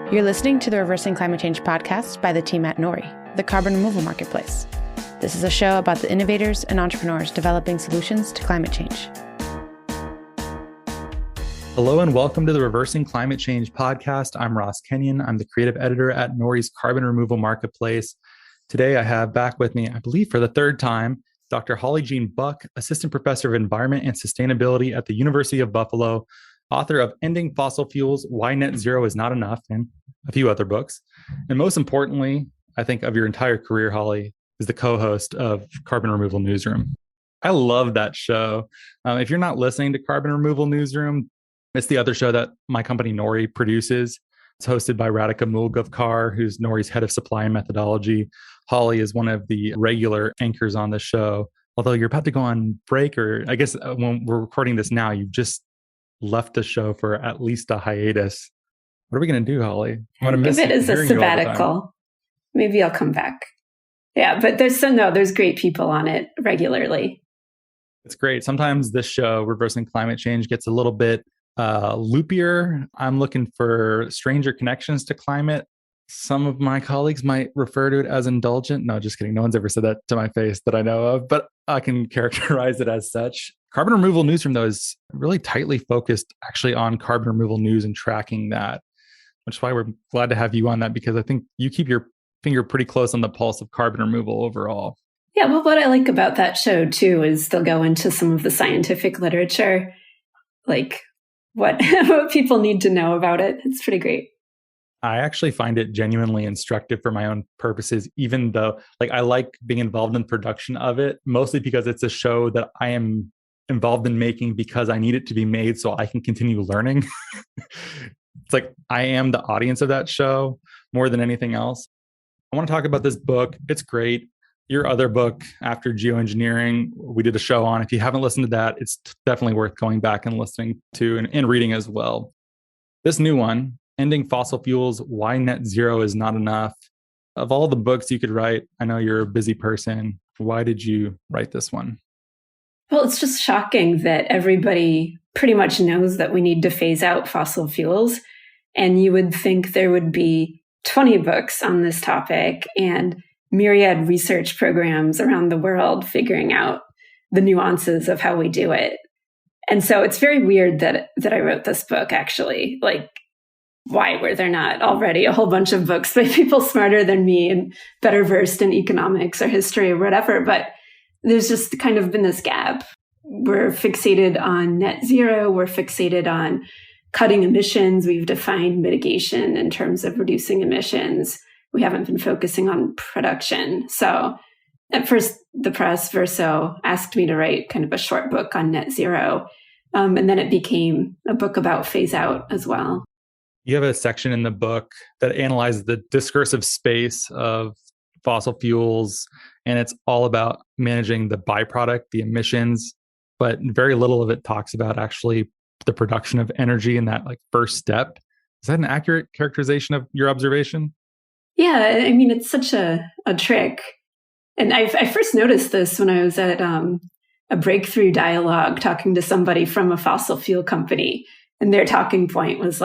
You're listening to the Reversing Climate Change podcast by the team at Nori, the carbon removal marketplace. This is a show about the innovators and entrepreneurs developing solutions to climate change. Hello and welcome to the Reversing Climate Change podcast. I'm Ross Kenyon. I'm the creative editor at Nori's carbon removal marketplace. Today I have back with me, I believe for the third time, Dr. Holly Jean Buck, Assistant Professor of Environment and Sustainability at the University of Buffalo, author of Ending Fossil Fuels, Why Net Zero is Not Enough, and a few other books. And most importantly, I think of your entire career, Holly, is the co-host of Carbon Removal Newsroom. I love that show. If you're not listening to Carbon Removal Newsroom, it's the other show that my company Nori produces. It's hosted by Radhika Mulgavkar, who's Nori's head of supply and methodology. Holly is one of the regular anchors on the show. Although you're about to go on break, or I guess when we're recording this now, you've just left the show for at least a hiatus. What are we going to do, Holly? If it is a sabbatical, maybe I'll come back. Yeah, but there's great people on it regularly. It's great. Sometimes this show, Reversing Climate Change, gets a little bit loopier. I'm looking for stranger connections to climate. Some of my colleagues might refer to it as indulgent. No, just kidding. No one's ever said that to my face that I know of, but I can characterize it as such. Carbon Removal Newsroom, though, is really tightly focused actually on carbon removal news and tracking that, which is why we're glad to have you on that, because I think you keep your finger pretty close on the pulse of carbon removal overall. Yeah, well, what I like about that show, too, is they'll go into some of the scientific literature, like what people need to know about it. It's pretty great. I actually find it genuinely instructive for my own purposes, even though I like being involved in production of it, mostly because it's a show that I am involved in making because I need it to be made so I can continue learning. It's like I am the audience of that show more than anything else. I want to talk about this book. It's great. Your other book, After Geoengineering, we did a show on. If you haven't listened to that, it's definitely worth going back and listening to and reading as well. This new one, Ending Fossil Fuels, Why Net Zero is Not Enough. Of all the books you could write, I know you're a busy person. Why did you write this one? Well, it's just shocking that everybody pretty much knows that we need to phase out fossil fuels. And you would think there would be 20 books on this topic and myriad research programs around the world figuring out the nuances of how we do it. And so it's very weird that I wrote this book, actually. Why were there not already a whole bunch of books by people smarter than me and better versed in economics or history or whatever? But there's just kind of been this gap. We're fixated on net zero. We're fixated on cutting emissions. We've defined mitigation in terms of reducing emissions. We haven't been focusing on production. So at first, the press, Verso, asked me to write kind of a short book on net zero. And then it became a book about phase out as well. You have a section in the book that analyzes the discursive space of fossil fuels, and it's all about managing the byproduct, the emissions, but very little of it talks about actually the production of energy in that first step. Is that an accurate characterization of your observation? Yeah, I mean, it's such a trick. And I first noticed this when I was at a breakthrough dialogue talking to somebody from a fossil fuel company. And their talking point was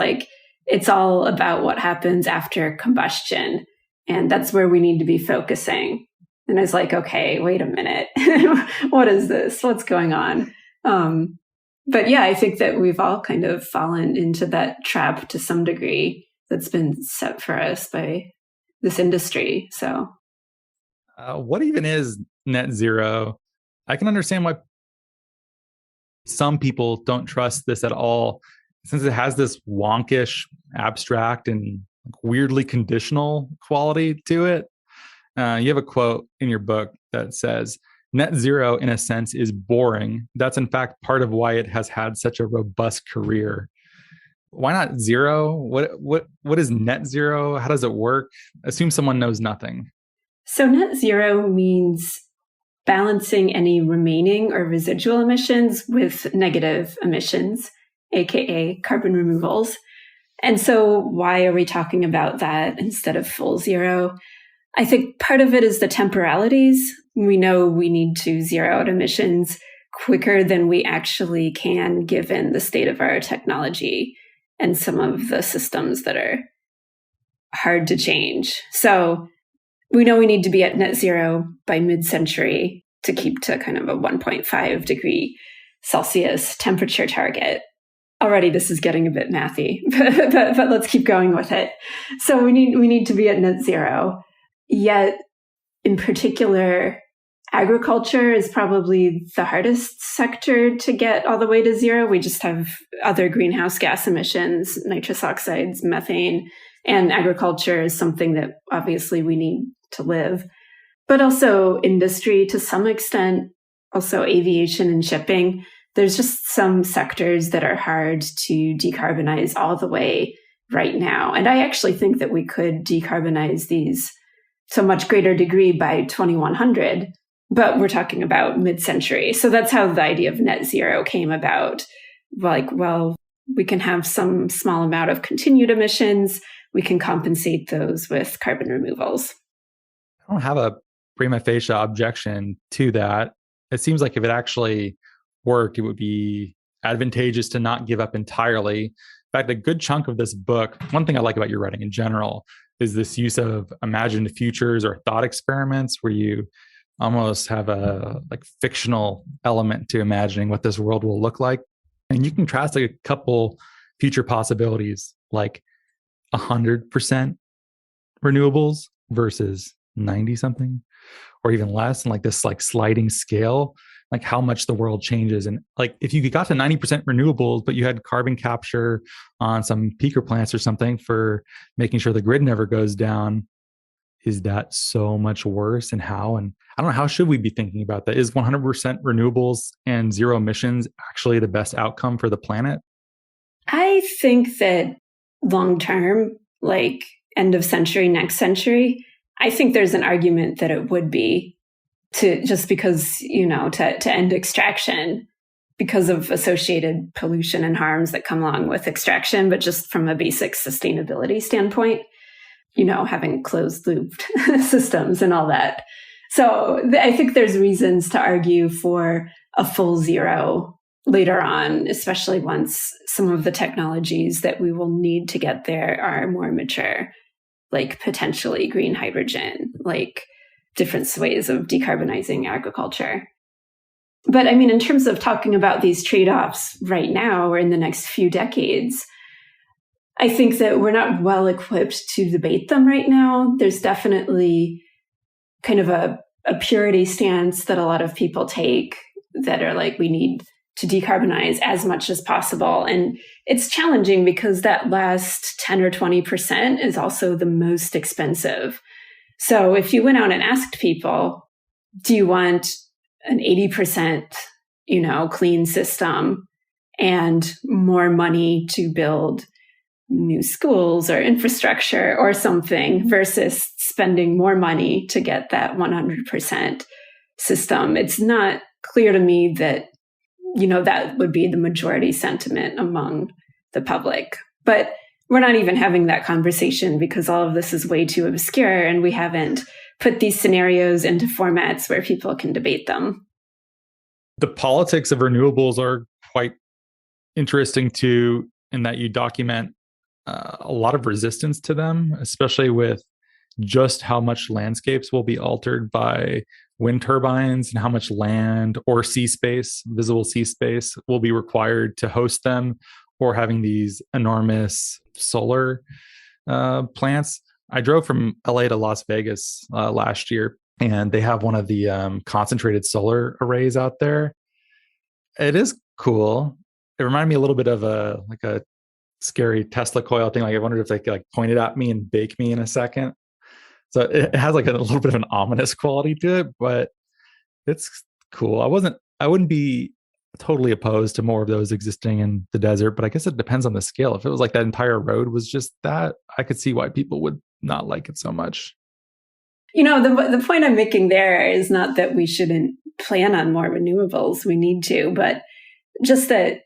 it's all about what happens after combustion. And that's where we need to be focusing. And I was like, okay, wait a minute. What is this? What's going on? But yeah, I think that we've all kind of fallen into that trap to some degree that's been set for us by this industry. So what even is net zero? I can understand why some people don't trust this at all, since it has this wonkish, abstract, and weirdly conditional quality to it. You have a quote in your book that says, "Net zero, in a sense, is boring. That's in fact part of why it has had such a robust career." Why not zero? What is net zero? How does it work? Assume someone knows nothing. So net zero means balancing any remaining or residual emissions with negative emissions, aka carbon removals. And so why are we talking about that instead of full zero? I think part of it is the temporalities. We know we need to zero out emissions quicker than we actually can, given the state of our technology and some of the systems that are hard to change. So we know we need to be at net zero by mid-century to keep to kind of a 1.5 degree Celsius temperature target. Already this is getting a bit mathy, but let's keep going with it. So we need to be at net zero. Yet, in particular, agriculture is probably the hardest sector to get all the way to zero. We just have other greenhouse gas emissions, nitrous oxides, methane, and agriculture is something that obviously we need to live. But also industry to some extent, also aviation and shipping. There's just some sectors that are hard to decarbonize all the way right now. And I actually think that we could decarbonize these to a much greater degree by 2100, but we're talking about mid-century. So that's how the idea of net zero came about. Like, well, we can have some small amount of continued emissions. We can compensate those with carbon removals. I don't have a prima facie objection to that. It seems like if it actually worked, it would be advantageous to not give up entirely. In fact, a good chunk of this book, one thing I like about your writing in general, is this use of imagined futures or thought experiments where you almost have a fictional element to imagining what this world will look like. And you contrast a couple future possibilities, like 100% renewables versus 90 something, or even less, and this sliding scale, like how much the world changes. And if you got to 90% renewables, but you had carbon capture on some peaker plants or something for making sure the grid never goes down, is that so much worse? And how? And I don't know, how should we be thinking about that? Is 100% renewables and zero emissions actually the best outcome for the planet? I think that long term, like end of century, next century, I think there's an argument that it would be just because, to end extraction because of associated pollution and harms that come along with extraction, but just from a basic sustainability standpoint, having closed loop systems and all that. So I think there's reasons to argue for a full zero later on, especially once some of the technologies that we will need to get there are more mature, like potentially green hydrogen, like different ways of decarbonizing agriculture. But I mean, in terms of talking about these trade-offs right now or in the next few decades, I think that we're not well equipped to debate them right now. There's definitely kind of a purity stance that a lot of people take that are like, we need to decarbonize as much as possible. And it's challenging because that last 10 or 20% is also the most expensive. So if you went out and asked people, do you want an 80%, clean system and more money to build new schools or infrastructure or something versus spending more money to get that 100% system? It's not clear to me that, that would be the majority sentiment among the public. But we're not even having that conversation because all of this is way too obscure and we haven't put these scenarios into formats where people can debate them. The politics of renewables are quite interesting too, in that you document a lot of resistance to them, especially with just how much landscapes will be altered by wind turbines and how much land or sea space, visible sea space, will be required to host them, or having these enormous solar plants. I drove from LA to Las Vegas last year, and they have one of the concentrated solar arrays out there. It is cool. It reminded me a little bit of a scary Tesla coil thing. I wondered if they could point it at me and bake me in a second. So it has a little bit of an ominous quality to it, but it's cool. I wouldn't be totally opposed to more of those existing in the desert, but I guess it depends on the scale. If it was like that entire road was just that, I could see why people would not like it so much. The point I'm making there is not that we shouldn't plan on more renewables. We need to, but just that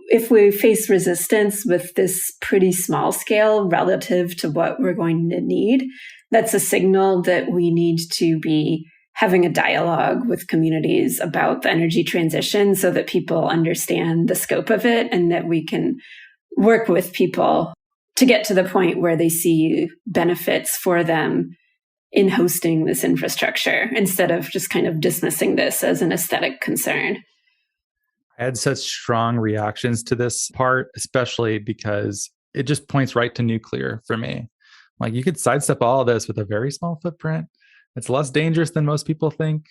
if we face resistance with this pretty small scale relative to what we're going to need, that's a signal that we need to be having a dialogue with communities about the energy transition so that people understand the scope of it and that we can work with people to get to the point where they see benefits for them in hosting this infrastructure instead of just kind of dismissing this as an aesthetic concern. I had such strong reactions to this part, especially because it just points right to nuclear for me. Like, you could sidestep all of this with a very small footprint. It's less dangerous than most people think.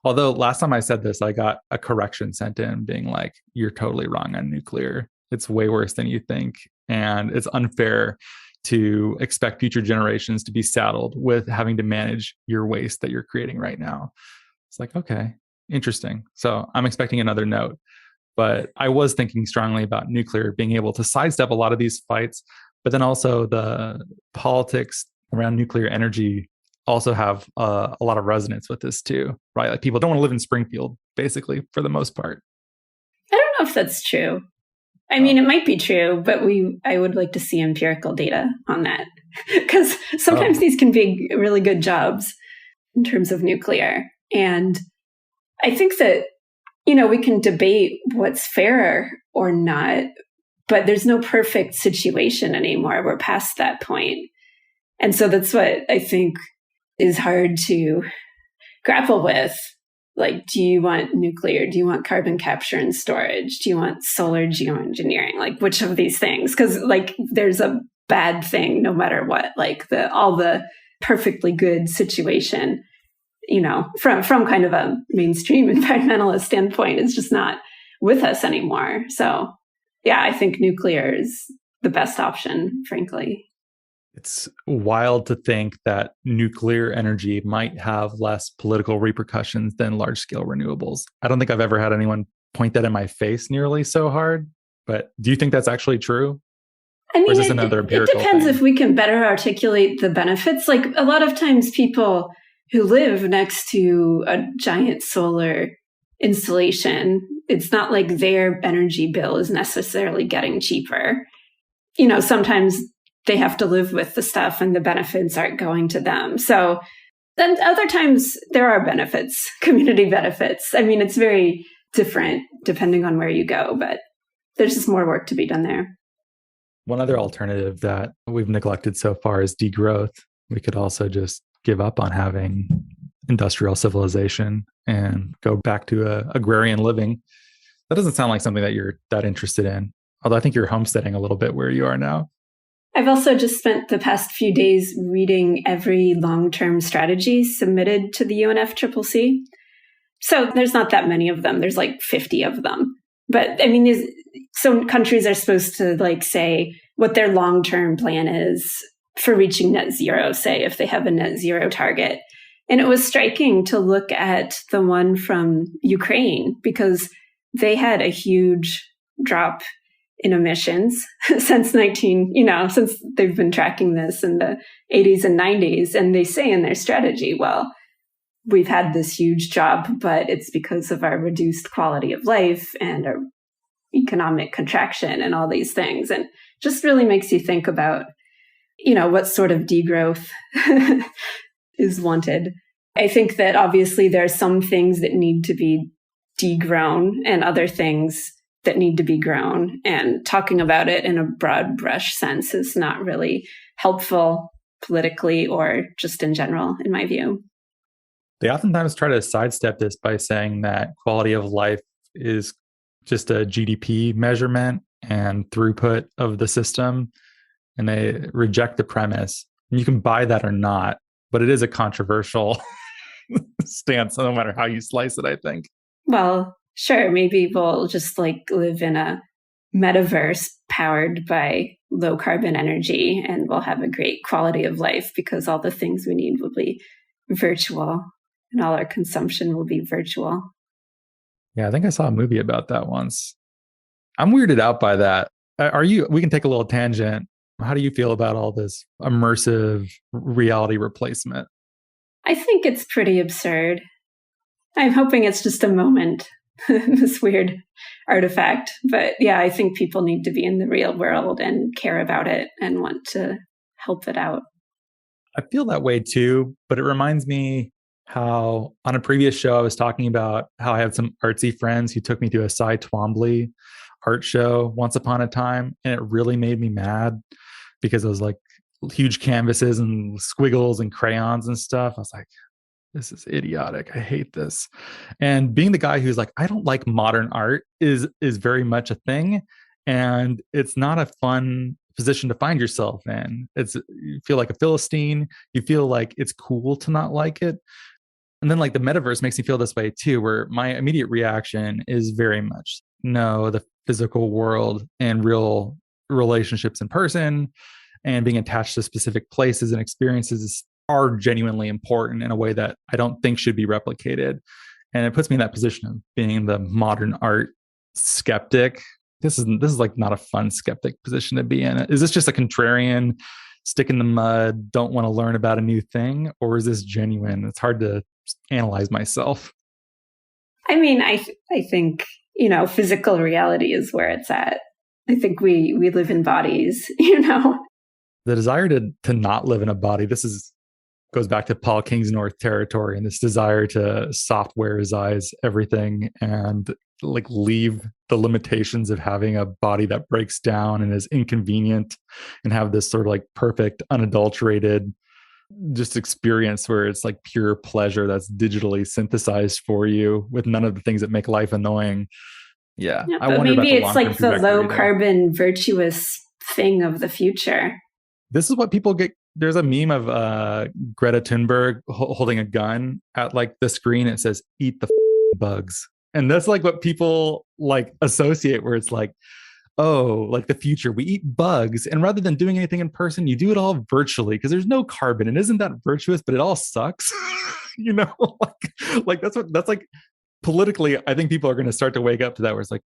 Although last time I said this, I got a correction sent in being like, you're totally wrong on nuclear. It's way worse than you think. And it's unfair to expect future generations to be saddled with having to manage your waste that you're creating right now. It's like, okay, interesting. So I'm expecting another note. But I was thinking strongly about nuclear being able to sidestep a lot of these fights, but then also the politics around nuclear energy also have a lot of resonance with this too, right? Like, people don't want to live in Springfield, basically, for the most part. I don't know if that's true. I mean, it might be true, but I would like to see empirical data on that, because sometimes these can be really good jobs in terms of nuclear. And I think that, we can debate what's fair or not, but there's no perfect situation anymore. We're past that point. And so that's what I think is hard to grapple with. Like, do you want nuclear? Do you want carbon capture and storage? Do you want solar geoengineering? Like, which of these things? Because there's a bad thing no matter what. Like, all the perfectly good situation, from kind of a mainstream environmentalist standpoint, is just not with us anymore. So yeah, I think nuclear is the best option, frankly. It's wild to think that nuclear energy might have less political repercussions than large-scale renewables. I don't think I've ever had anyone point that in my face nearly so hard. But do you think that's actually true? I mean, or is this another empirical it depends thing? If we can better articulate the benefits. Like, a lot of times people who live next to a giant solar installation, it's not like their energy bill is necessarily getting cheaper. Sometimes they have to live with the stuff and the benefits aren't going to them. So then other times there are benefits, community benefits. I mean, it's very different depending on where you go, but there's just more work to be done there. One other alternative that we've neglected so far is degrowth. We could also just give up on having industrial civilization and go back to agrarian living. That doesn't sound like something that you're that interested in. Although I think you're homesteading a little bit where you are now. I've also just spent the past few days reading every long-term strategy submitted to the UNFCCC. So there's not that many of them. There's like 50 of them. But I mean, so countries are supposed to say what their long-term plan is for reaching net zero, say, if they have a net zero target. And it was striking to look at the one from Ukraine, because they had a huge drop in emissions since since they've been tracking this in the 80s and 90s. And they say in their strategy, well, we've had this huge drop, but it's because of our reduced quality of life and our economic contraction and all these things. And just really makes you think about, what sort of degrowth is wanted. I think that obviously there are some things that need to be degrown and other things that need to be grown. And talking about it in a broad brush sense is not really helpful politically or just in general, in my view. They oftentimes try to sidestep this by saying that quality of life is just a GDP measurement and throughput of the system. And they reject the premise. And you can buy that or not, but it is a controversial stance, no matter how you slice it, I think. Well, sure. Maybe we'll just live in a metaverse powered by low carbon energy, and we'll have a great quality of life because all the things we need will be virtual and all our consumption will be virtual. Yeah, I think I saw a movie about that once. I'm weirded out by that. We can take a little tangent. How do you feel about all this immersive reality replacement? I think it's pretty absurd. I'm hoping it's just a moment, this weird artifact. But yeah, I think people need to be in the real world and care about it and want to help it out. I feel that way too, but it reminds me how on a previous show I was talking about how I had some artsy friends who took me to a Cy Twombly art show once upon a time, and it really made me mad because it was like huge canvases and squiggles and crayons and stuff. I was like, this is idiotic. I hate this. And being the guy who's like, I don't like modern art is very much a thing. And it's not a fun position to find yourself in. You feel like a Philistine. You feel like it's cool to not like it. And then like the metaverse makes me feel this way too, where my immediate reaction is very much, no, the physical world and real relationships in person and being attached to specific places and experiences are genuinely important in a way that I don't think should be replicated. And it puts me in that position of being the modern art skeptic. This is like not a fun skeptic position to be in. Is this just a contrarian, stick in the mud, don't want to learn about a new thing? Or is this genuine? It's hard to analyze myself. I mean, I think, physical reality is where it's at. I think we live in bodies, The desire to not live in a body, goes back to Paul Kingsnorth territory and this desire to softwareize everything and like leave the limitations of having a body that breaks down and is inconvenient and have this sort of like perfect, unadulterated just experience where it's like pure pleasure that's digitally synthesized for you with none of the things that make life annoying. Yeah, I wonder maybe it's like the low carbon virtuous thing of the future. This is what people get. There's a meme of Greta Thunberg holding a gun at like the screen. It says, eat the bugs. And that's like what people like associate where it's like, oh, like the future, we eat bugs. And rather than doing anything in person, you do it all virtually because there's no carbon. And isn't that virtuous? But it all sucks. Like that's like politically, I think people are going to start to wake up to that where it's like,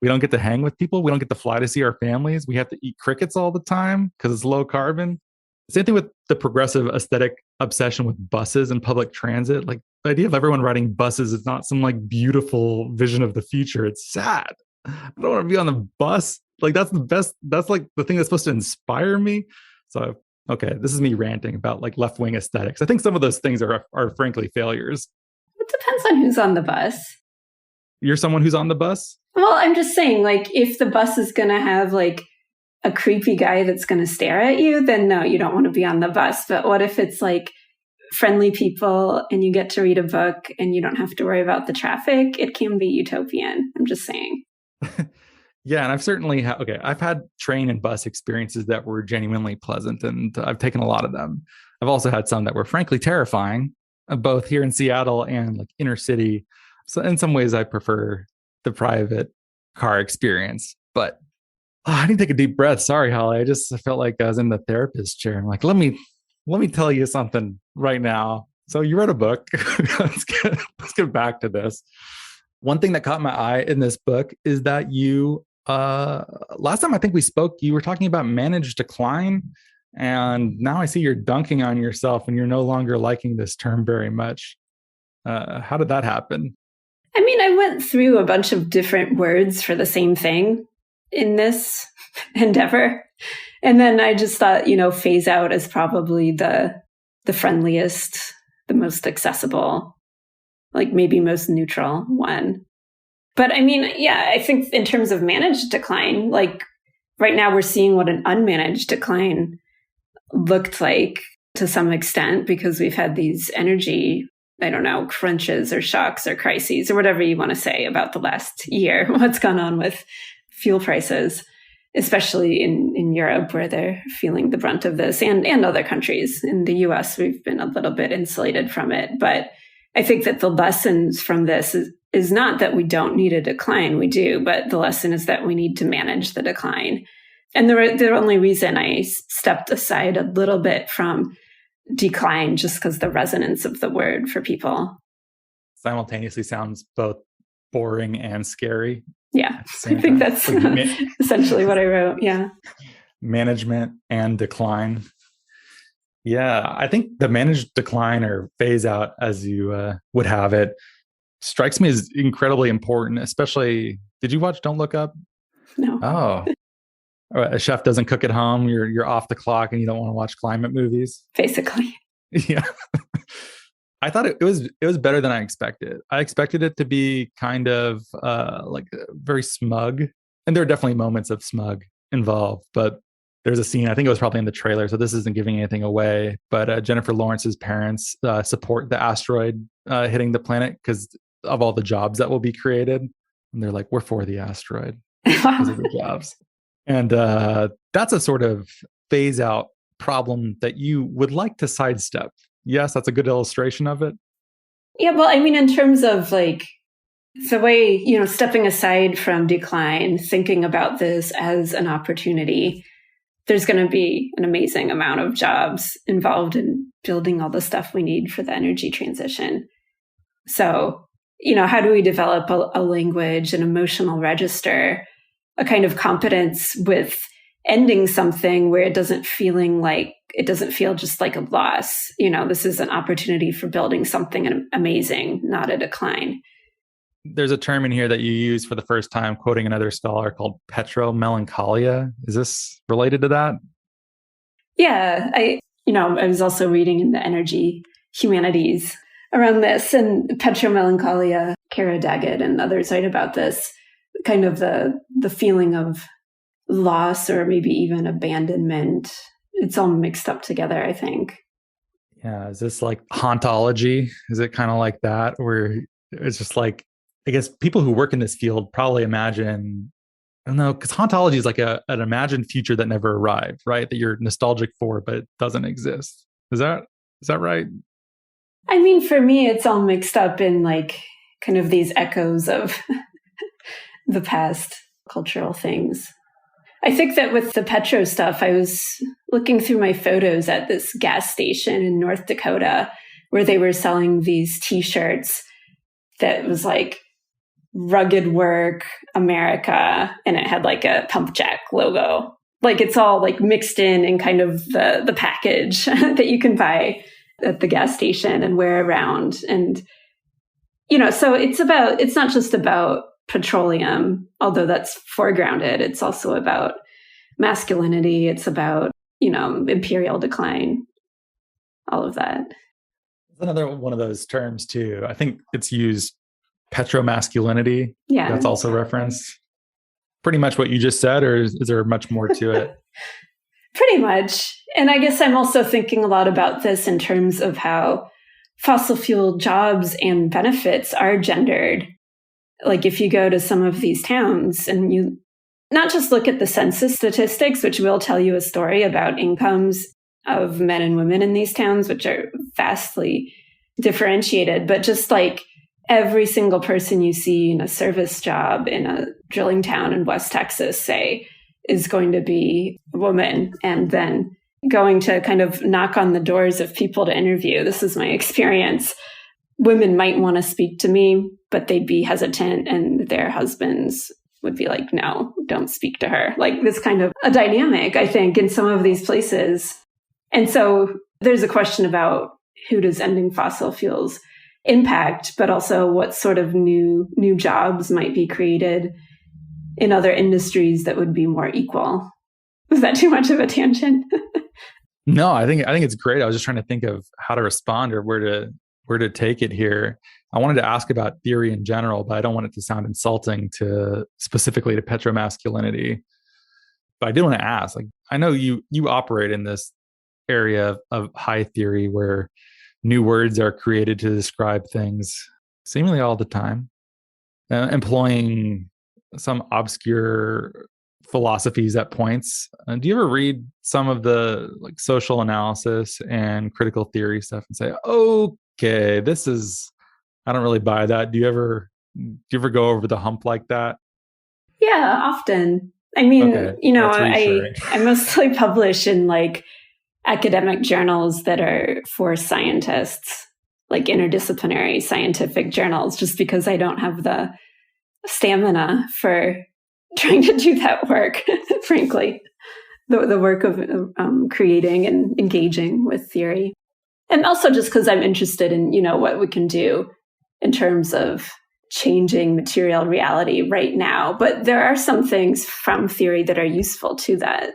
we don't get to hang with people. We don't get to fly to see our families. We have to eat crickets all the time because it's low carbon. Same thing with the progressive aesthetic obsession with buses and public transit. Like the idea of everyone riding buses is not some like beautiful vision of the future. It's sad. I don't want to be on the bus. Like that's the best. That's like the thing that's supposed to inspire me. So, okay, this is me ranting about like left-wing aesthetics. I think some of those things are frankly failures. It depends on who's on the bus. You're someone who's on the bus? Well, I'm just saying, like, if the bus is going to have like a creepy guy that's going to stare at you, then no, you don't want to be on the bus. But what if it's like friendly people and you get to read a book and you don't have to worry about the traffic? It can be utopian. I'm just saying. Yeah. And I've certainly I've had train and bus experiences that were genuinely pleasant and I've taken a lot of them. I've also had some that were frankly terrifying, both here in Seattle and like inner city. So in some ways I prefer the private car experience, but I need to take a deep breath. Sorry, Holly. I felt like I was in the therapist chair. I'm like, let me tell you something right now. So you read a book. let's get back to this. One thing that caught my eye in this book is that you, last time I think we spoke, you were talking about managed decline. And now I see you're dunking on yourself and you're no longer liking this term very much. How did that happen? I mean, I went through a bunch of different words for the same thing in this endeavor. And then I just thought, phase out is probably the friendliest, the most accessible, like maybe most neutral one. But I mean, yeah, I think in terms of managed decline, like right now we're seeing what an unmanaged decline looked like to some extent because we've had these energy, I don't know, crunches or shocks or crises or whatever you want to say about the last year, what's gone on with fuel prices, especially in Europe where they're feeling the brunt of this and other countries. In the US, we've been a little bit insulated from it. But I think that the lessons from this is not that we don't need a decline. We do, but the lesson is that we need to manage the decline. And the only reason I stepped aside a little bit from decline just because the resonance of the word for people simultaneously sounds both boring and scary. Yeah, I think that's essentially what I wrote. Yeah. Management and decline. Yeah, I think the managed decline or phase out, as you would have it, strikes me as incredibly important, especially, did you watch Don't Look Up? No. Oh. A chef doesn't cook at home, you're off the clock and you don't want to watch climate movies. Basically. Yeah. I thought it was better than I expected. I expected it to be kind of like very smug. And there are definitely moments of smug involved, but there's a scene, I think it was probably in the trailer, so this isn't giving anything away, but Jennifer Lawrence's parents support the asteroid hitting the planet because of all the jobs that will be created. And they're like, we're for the asteroid because of the jobs. And that's a sort of phase out problem that you would like to sidestep. Yes, that's a good illustration of it. Yeah, well, I mean, in terms of like the way, stepping aside from decline, thinking about this as an opportunity, there's going to be an amazing amount of jobs involved in building all the stuff we need for the energy transition. So, how do we develop a language, an emotional register, a kind of competence with ending something where it doesn't feel just like a loss. This is an opportunity for building something amazing, not a decline. There's a term in here that you use for the first time, quoting another scholar, called petro-melancholia. Is this related to that? Yeah, I was also reading in the energy humanities around this, and petro-melancholia, Kara Daggett and others write about this, kind of the feeling of loss or maybe even abandonment. It's all mixed up together, I think. Yeah. Is this like hauntology? Is it kind of like that? Where it's just like, I guess people who work in this field probably imagine, I don't know, because hauntology is like an imagined future that never arrived, right? That you're nostalgic for, but it doesn't exist. Is that right? I mean, for me, it's all mixed up in like kind of these echoes of the past cultural things. I think that with the petro stuff, I was looking through my photos at this gas station in North Dakota where they were selling these T-shirts that was like rugged work, America, and it had like a pump jack logo. Like it's all like mixed in kind of the package that you can buy at the gas station and wear around. And, so it's not just about petroleum, although that's foregrounded. It's also about masculinity. It's about, imperial decline, all of that. Another one of those terms too. I think it's used, petro-masculinity. Yeah. That's also referenced. Pretty much what you just said, or is there much more to it? Pretty much. And I guess I'm also thinking a lot about this in terms of how fossil fuel jobs and benefits are gendered. Like if you go to some of these towns and you not just look at the census statistics, which will tell you a story about incomes of men and women in these towns, which are vastly differentiated, but just like every single person you see in a service job in a drilling town in West Texas, say, is going to be a woman, and then going to kind of knock on the doors of people to interview. This is my experience. Women might want to speak to me, but they'd be hesitant, and their husbands would be like, no, don't speak to her. Like this kind of a dynamic, I think, in some of these places. And so there's a question about who does ending fossil fuels impact, but also what sort of new jobs might be created in other industries that would be more equal. Was that too much of a tangent? No, I think it's great. I was just trying to think of how to respond or where to take it here. I wanted to ask about theory in general, but I don't want it to sound insulting specifically to petro-masculinity. But I did want to ask, like, I know you operate in this area of high theory where new words are created to describe things seemingly all the time, employing some obscure philosophies at points. Do you ever read some of the like social analysis and critical theory stuff and say, okay, I don't really buy that. Do you ever go over the hump like that? Yeah, often. I mean, okay. I mostly publish in like academic journals that are for scientists, like interdisciplinary scientific journals, just because I don't have the stamina for trying to do that work, frankly, the work of creating and engaging with theory. And also just because I'm interested in, what we can do in terms of changing material reality right now. But there are some things from theory that are useful to that.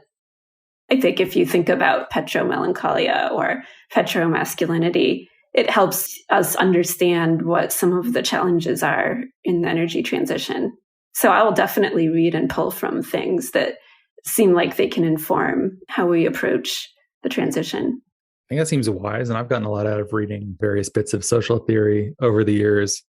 I think if you think about petro-melancholia or petro-masculinity, it helps us understand what some of the challenges are in the energy transition. So I will definitely read and pull from things that seem like they can inform how we approach the transition. I think that seems wise. And I've gotten a lot out of reading various bits of social theory over the years.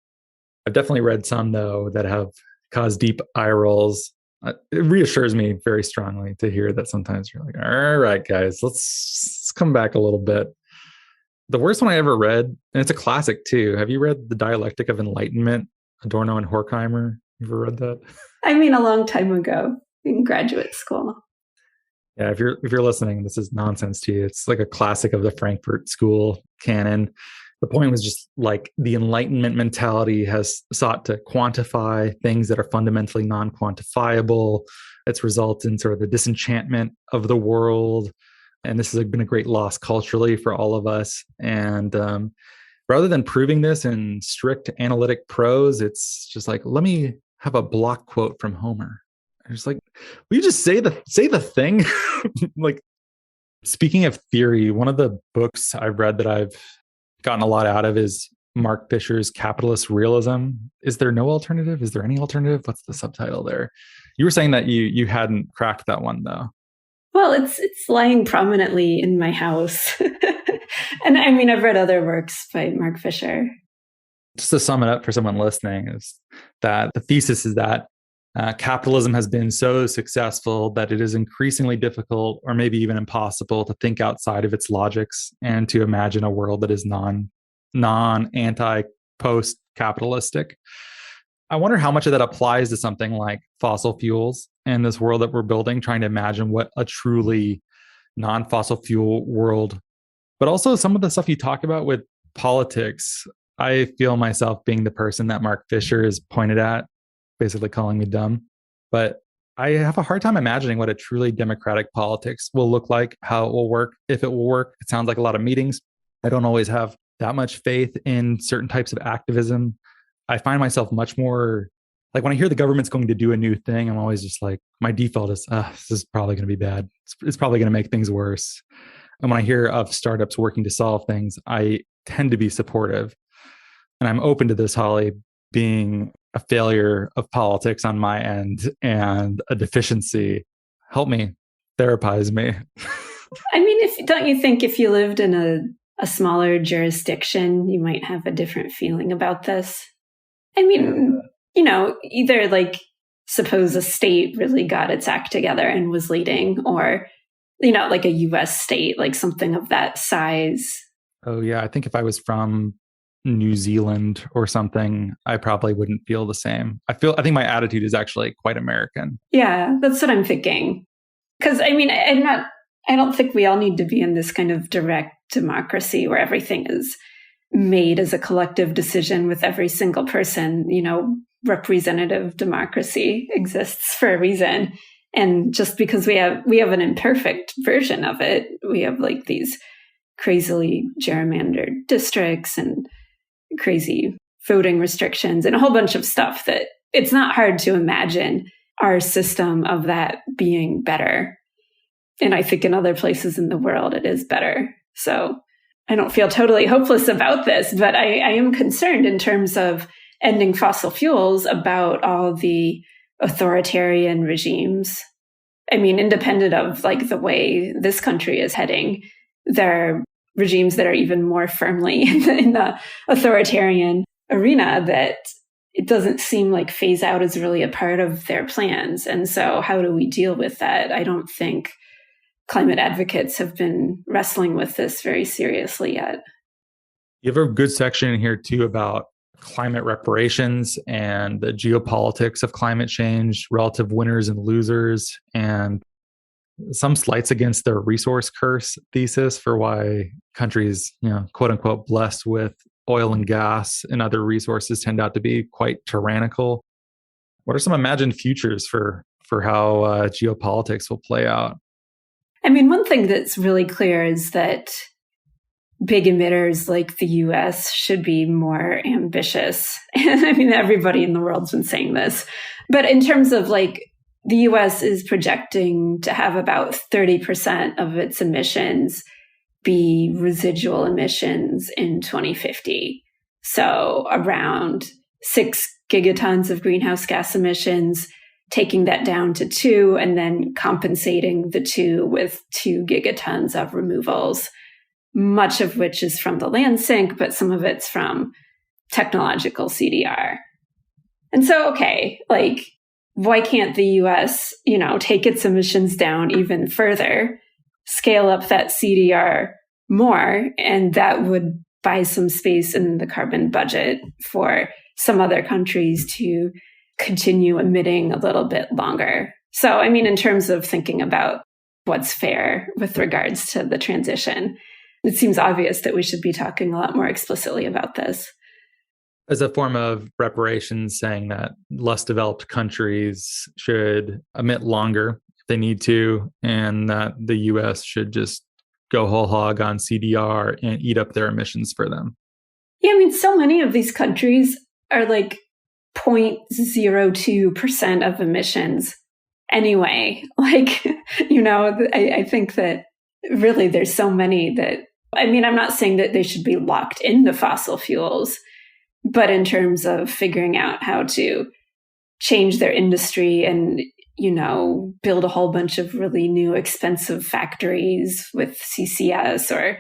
I've definitely read some, though, that have caused deep eye rolls. It reassures me very strongly to hear that sometimes you're like, all right, guys, let's come back a little bit. The worst one I ever read, and it's a classic too. Have you read The Dialectic of Enlightenment, Adorno and Horkheimer? You ever read that? I mean, a long time ago in graduate school. Yeah, if you're listening, this is nonsense to you. It's like a classic of the Frankfurt School canon. The point was just like the Enlightenment mentality has sought to quantify things that are fundamentally non-quantifiable. It's resulted in sort of the disenchantment of the world. And this has been a great loss culturally for all of us. And rather than proving this in strict analytic prose, it's just like, let me have a block quote from Homer. And it's like, will you just say the thing? Like, speaking of theory, one of the books I've read that I've gotten a lot out of is Mark Fisher's Capitalist Realism. Is there no alternative? Is there any alternative? What's the subtitle there? You were saying that you hadn't cracked that one, though. Well, it's lying prominently in my house. And I mean, I've read other works by Mark Fisher. Just to sum it up for someone listening, is that the thesis is that capitalism has been so successful that it is increasingly difficult, or maybe even impossible, to think outside of its logics and to imagine a world that is post-capitalistic. I wonder how much of that applies to something like fossil fuels and this world that we're building, trying to imagine what a truly non-fossil fuel world, but also some of the stuff you talk about with politics. I feel myself being the person that Mark Fisher is pointed at, basically calling me dumb. But I have a hard time imagining what a truly democratic politics will look like, how it will work, if it will work. It sounds like a lot of meetings. I don't always have that much faith in certain types of activism. I find myself much more like when I hear the government's going to do a new thing, I'm always just like, my default is, this is probably going to be bad. It's probably going to make things worse. And when I hear of startups working to solve things, I tend to be supportive. And I'm open to this, Holly, being a failure of politics on my end and a deficiency. Help me, therapize me. I mean, don't you think if you lived in a smaller jurisdiction, you might have a different feeling about this? I mean, either like suppose a state really got its act together and was leading, or, like a US state, like something of that size. Oh, yeah. I think if I was from New Zealand or something, I probably wouldn't feel the same. I think my attitude is actually quite American. Yeah, that's what I'm thinking. Because I mean, I don't think we all need to be in this kind of direct democracy where everything is made as a collective decision with every single person. Representative democracy exists for a reason. And just because we have an imperfect version of it, we have like these crazily gerrymandered districts and crazy voting restrictions and a whole bunch of stuff that it's not hard to imagine our system of that being better. And I think in other places in the world, it is better. So I don't feel totally hopeless about this, but I am concerned in terms of ending fossil fuels about all the authoritarian regimes. I mean, independent of like the way this country is heading, there are regimes that are even more firmly in the authoritarian arena that it doesn't seem like phase out is really a part of their plans. And so how do we deal with that? I don't think climate advocates have been wrestling with this very seriously yet. You have a good section in here too about climate reparations and the geopolitics of climate change, relative winners and losers, and some slights against their resource curse thesis for why countries, quote unquote, blessed with oil and gas and other resources tend out to be quite tyrannical. What are some imagined futures for how geopolitics will play out? I mean, one thing that's really clear is that big emitters like the US should be more ambitious. And I mean, everybody in the world's been saying this. But in terms of like, the US is projecting to have about 30% of its emissions be residual emissions in 2050. So around 6 gigatons of greenhouse gas emissions. taking that down to 2 and then compensating the 2 with 2 gigatons of removals, much of which is from the land sink, but some of it's from technological CDR. And so, okay, like, why can't the US, take its emissions down even further, scale up that CDR more, and that would buy some space in the carbon budget for some other countries to continue emitting a little bit longer. So, I mean, in terms of thinking about what's fair with regards to the transition, it seems obvious that we should be talking a lot more explicitly about this. As a form of reparations, saying that less developed countries should emit longer if they need to, and that the US should just go whole hog on CDR and eat up their emissions for them. Yeah, I mean, so many of these countries are like 0.02% of emissions anyway. Like, I think that really there's so many that, I mean, I'm not saying that they should be locked into fossil fuels, but in terms of figuring out how to change their industry and, build a whole bunch of really new expensive factories with CCS or,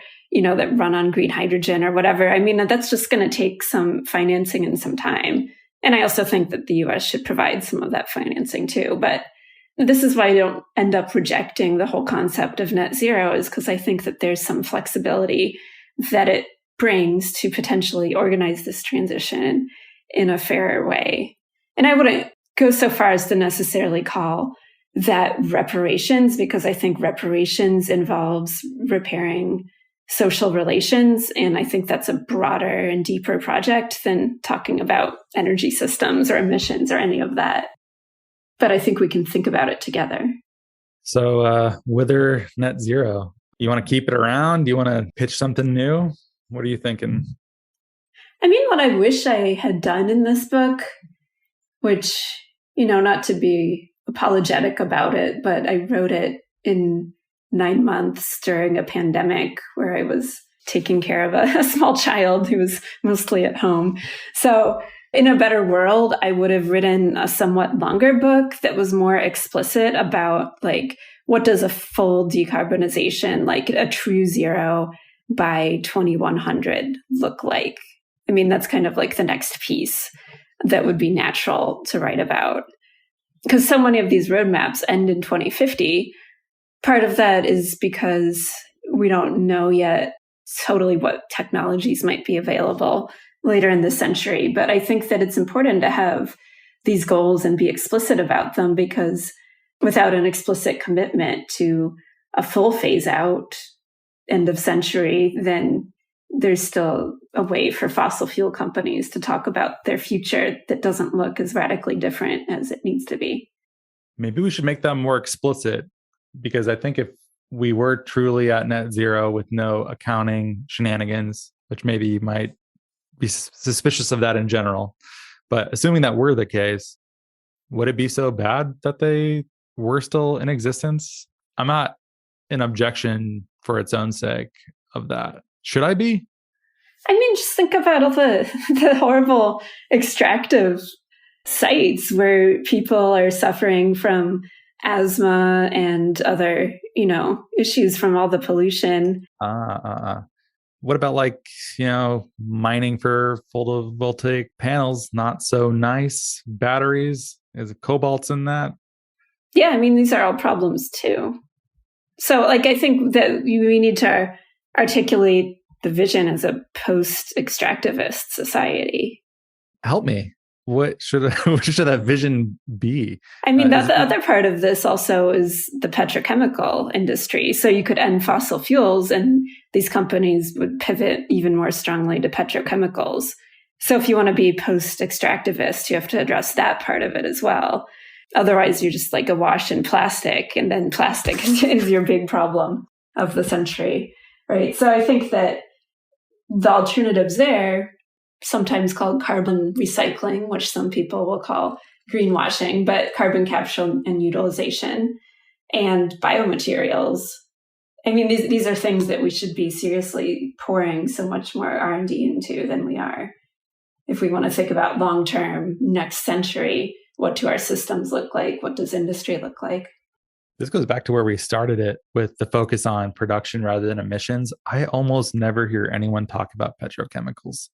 that run on green hydrogen or whatever. I mean, that's just going to take some financing and some time. And I also think that the US should provide some of that financing too. But this is why I don't end up rejecting the whole concept of net zero, is because I think that there's some flexibility that it brings to potentially organize this transition in a fairer way. And I wouldn't go so far as to necessarily call that reparations, because I think reparations involves repairing social relations. And I think that's a broader and deeper project than talking about energy systems or emissions or any of that. But I think we can think about it together. So whether net zero, you want to keep it around? Do you want to pitch something new? What are you thinking? I mean, what I wish I had done in this book, which, not to be apologetic about it, but I wrote it in 9 months during a pandemic where I was taking care of a small child who was mostly at home. So in a better world, I would have written a somewhat longer book that was more explicit about, like, what does a full decarbonization, like a true zero by 2100 look like? I mean, that's kind of like the next piece that would be natural to write about. Because so many of these roadmaps end in 2050. Part of that is because we don't know yet totally what technologies might be available later in the century. But I think that it's important to have these goals and be explicit about them, because without an explicit commitment to a full phase out end of century, then there's still a way for fossil fuel companies to talk about their future that doesn't look as radically different as it needs to be. Maybe we should make them more explicit, because I think if we were truly at net zero with no accounting shenanigans, which maybe you might be suspicious of that in general, but assuming that were the case, would it be so bad that they were still in existence? I'm not an objection for its own sake of that. Should I be? I mean, just think about all the horrible extractive sites where people are suffering from asthma and other, issues from all the pollution. What about mining for photovoltaic panels? Not so nice. Batteries? Is it cobalt's in that? Yeah, I mean, these are all problems too. So, I think that we need to articulate the vision as a post-extractivist society. Help me. What should that vision be? I mean, the other part of this also is the petrochemical industry. So you could end fossil fuels and these companies would pivot even more strongly to petrochemicals. So if you want to be post-extractivist, you have to address that part of it as well. Otherwise, you're just like awash in plastic, and then plastic is your big problem of the century, right? So I think that the alternatives there, sometimes called carbon recycling, which some people will call greenwashing, but carbon capture and utilization, and biomaterials. I mean, these are things that we should be seriously pouring so much more R&D into than we are. If we want to think about long-term, next century, what do our systems look like? What does industry look like? This goes back to where we started it with the focus on production rather than emissions. I almost never hear anyone talk about petrochemicals.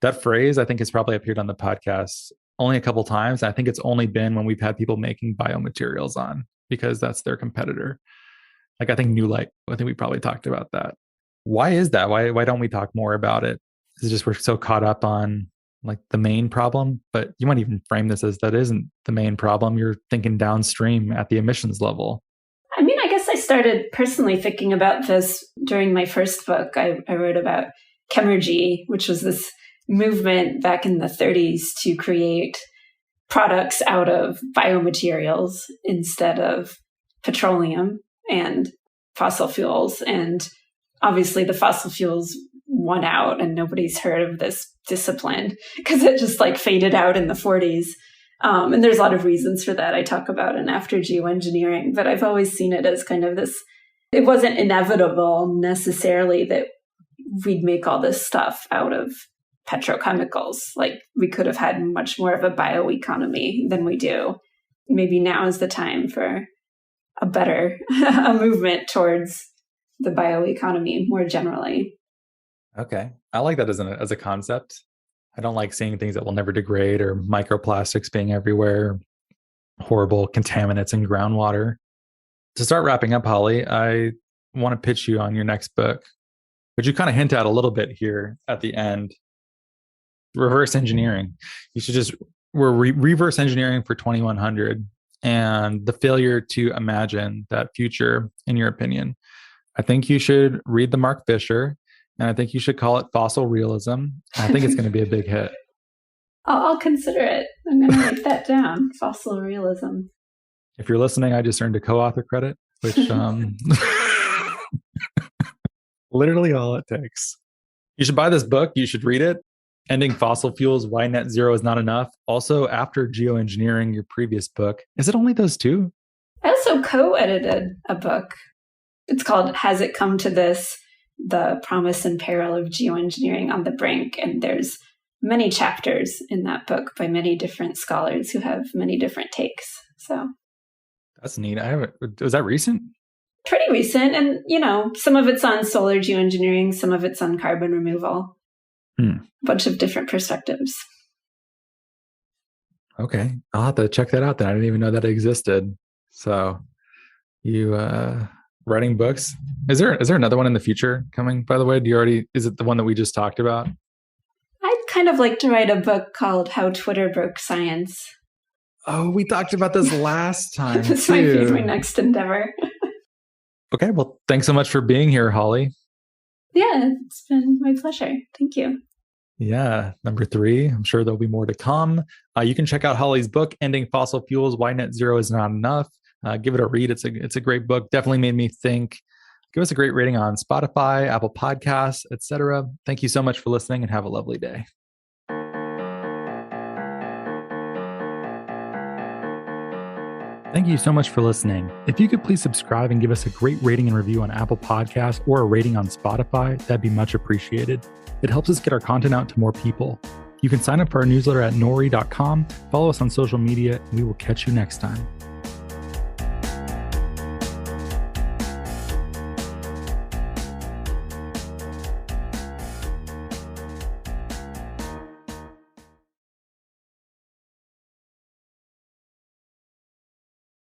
That phrase, I think, has probably appeared on the podcast only a couple times. I think it's only been when we've had people making biomaterials on, because that's their competitor. Like, I think New Light, I think we probably talked about that. Why is that? Why don't we talk more about it? Is it just we're so caught up on like the main problem? But you might even frame this as that isn't the main problem. You're thinking downstream at the emissions level. I mean, I guess I started personally thinking about this during my first book. I wrote about chemergy, which was this movement back in the 30s to create products out of biomaterials instead of petroleum and fossil fuels. And obviously the fossil fuels won out, and nobody's heard of this discipline because it just like faded out in the 40s. And there's a lot of reasons for that I talk about in After Geoengineering, but I've always seen it as kind of this, it wasn't inevitable necessarily that we'd make all this stuff out of petrochemicals. Like, we could have had much more of a bioeconomy than we do. Maybe now is the time for a movement towards the bioeconomy more generally. Okay. I like that as a concept. I don't like seeing things that will never degrade, or microplastics being everywhere, horrible contaminants in groundwater. To start wrapping up, Holly, I want to pitch you on your next book, which you kind of hint at a little bit here at the end. Reverse engineering. We're reverse engineering for 2100 and the failure to imagine that future, in your opinion. I think you should read the Mark Fisher, and I think you should call it fossil realism. I think it's going to be a big hit. I'll consider it. I'm going to write that down. Fossil realism. If you're listening, I just earned a co-author credit, which literally all it takes. You should buy this book. You should read it. Ending Fossil Fuels, Why Net Zero is Not Enough. Also, After Geoengineering, your previous book. Is it only those two? I also co-edited a book. It's called Has It Come to This? The Promise and Peril of Geoengineering on the Brink. And there's many chapters in that book by many different scholars who have many different takes. So that's neat. Was that recent? Pretty recent. And, some of it's on solar geoengineering, some of it's on carbon removal. A bunch of different perspectives. Okay. I'll have to check that out then. I didn't even know that existed. So you writing books. Is there another one in the future coming, by the way? Is it the one that we just talked about? I'd kind of like to write a book called How Twitter Broke Science. Oh, we talked about this last time. This might be my next endeavor. Okay. Well, thanks so much for being here, Holly. Yeah, it's been my pleasure. Thank you. Yeah. Number 3, I'm sure there'll be more to come. You can check out Holly's book, Ending Fossil Fuels, Why Net Zero is Not Enough. Give it a read. It's a great book. Definitely made me think. Give us a great rating on Spotify, Apple Podcasts, etc. Thank you so much for listening, and have a lovely day. Thank you so much for listening. If you could please subscribe and give us a great rating and review on Apple Podcasts or a rating on Spotify, that'd be much appreciated. It helps us get our content out to more people. You can sign up for our newsletter at nori.com, follow us on social media, and we will catch you next time.